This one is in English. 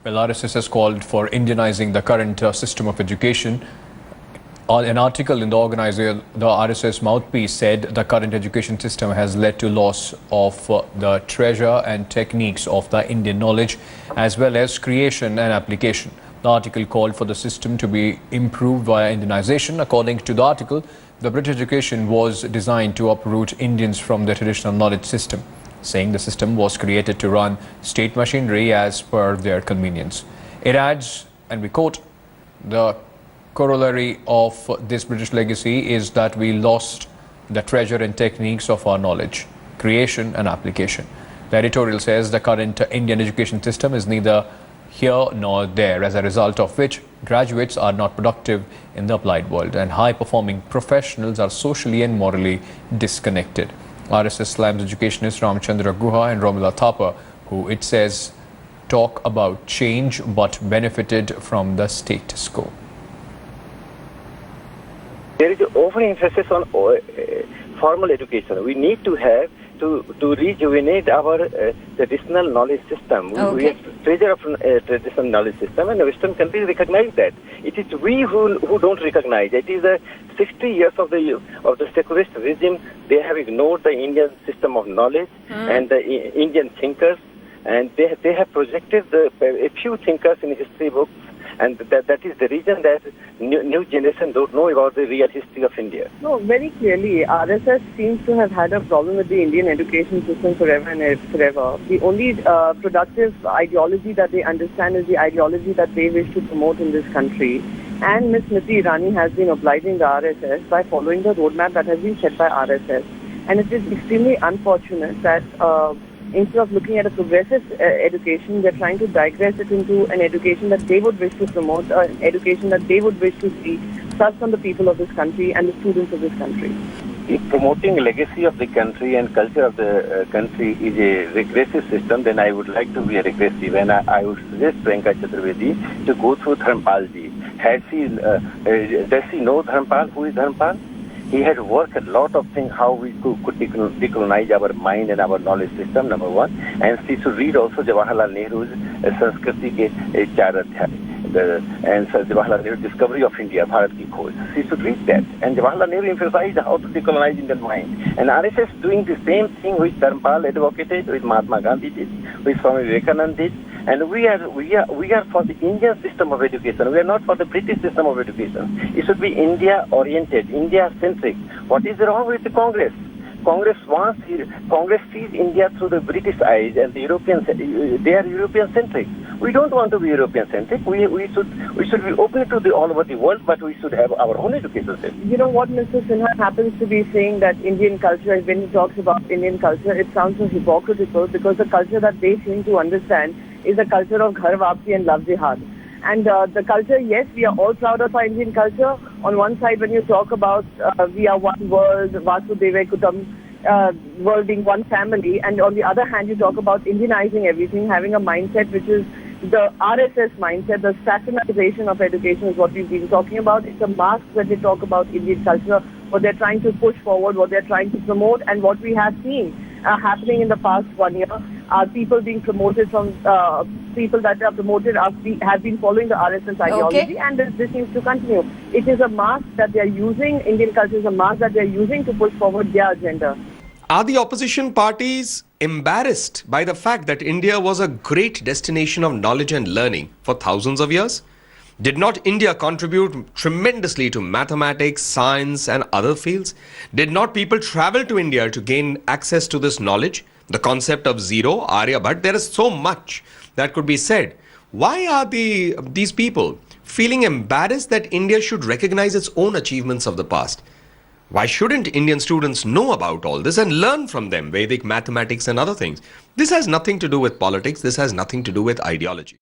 Well, RSS has called for Indianizing the current system of education. An article in the Organiser, the RSS mouthpiece said the current education system has led to loss of the treasure and techniques of the Indian knowledge as well as creation and application. The article called for the system to be improved via Indianisation. According to the article, the British education was designed to uproot Indians from their traditional knowledge system, saying the system was created to run state machinery as per their convenience. It adds, and we quote, "The corollary of this British legacy is that we lost the treasure and techniques of our knowledge, creation and application." The editorial says the current Indian education system is neither here nor there, as a result of which graduates are not productive in the applied world and high-performing professionals are socially and morally disconnected. RSS slams educationists Ramchandra Guha and Romila Thapa, who it says talk about change but benefited from the status quo. There is often emphasis on formal education. We need to have to rejuvenate our traditional knowledge system. Okay. We have treasure of traditional knowledge system, and Western countries recognize that. It is we who don't recognize. It is 60 years of the secularist regime. They have ignored the Indian system of knowledge and the Indian thinkers, and they have projected a few thinkers in history books. And that is the reason that new generation don't know about the real history of India. No, very clearly, RSS seems to have had a problem with the Indian education system forever and forever. The only productive ideology that they understand is the ideology that they wish to promote in this country. And Ms. Smriti Irani has been obliging the RSS by following the roadmap that has been set by RSS. And it is extremely unfortunate that instead of looking at a progressive education, they're trying to digress it into an education that they would wish to promote, an education that they would wish to see thrust on the people of this country and the students of this country. If promoting legacy of the country and culture of the country is a regressive system, then I would like to be a regressive, and I would suggest Priyanka Chaturvedi to go through Dharmpalji. Does she know Dharmpal? Who is Dharmpal? He had worked a lot of things how we could decolonize our mind and our knowledge system, number one. And she should read also Jawaharlal Nehru's Sanskriti ke Char Adhyay, and Jawaharlal Nehru's Discovery of India, Bharat Ki Khoj. She should read that. And Jawaharlal Nehru emphasized how to decolonize Indian mind. And RSS doing the same thing which Dharmpal advocated, which Mahatma Gandhi did, which Swami Vivekananda did. And we are for the Indian system of education. We are not for the British system of education. It should be India-oriented, India-centric. What is wrong with the Congress? Congress sees India through the British eyes, and the Europeans, they are European-centric. We don't want to be European-centric. We should be open to all over the world, but we should have our own education system. You know what, Mr. Sinha happens to be saying that Indian culture, when he talks about Indian culture, it sounds so hypocritical because the culture that they seem to understand is the culture of Ghar Wapsi and Love Jihad. And the culture, yes, we are all proud of our Indian culture. On one side, when you talk about we are one world, Vasudeva Kutam, world being one family, and on the other hand, you talk about Indianizing everything, having a mindset which is the RSS mindset, the satanization of education is what we've been talking about. It's a mask when they talk about Indian culture, what they're trying to push forward, what they're trying to promote, and what we have seen happening in the past 1 year are people being promoted from people that are promoted have been following the RSS ideology, and this seems to continue. It is a mask that they are using. Indian culture is a mask that they are using to push forward their agenda. Are the opposition parties embarrassed by the fact that India was a great destination of knowledge and learning for thousands of years? Did not India contribute tremendously to mathematics, science and other fields? Did not people travel to India to gain access to this knowledge? The concept of zero, Aryabhat, there is so much that could be said. Why are these people feeling embarrassed that India should recognize its own achievements of the past? Why shouldn't Indian students know about all this and learn from them, Vedic mathematics and other things? This has nothing to do with politics. This has nothing to do with ideology.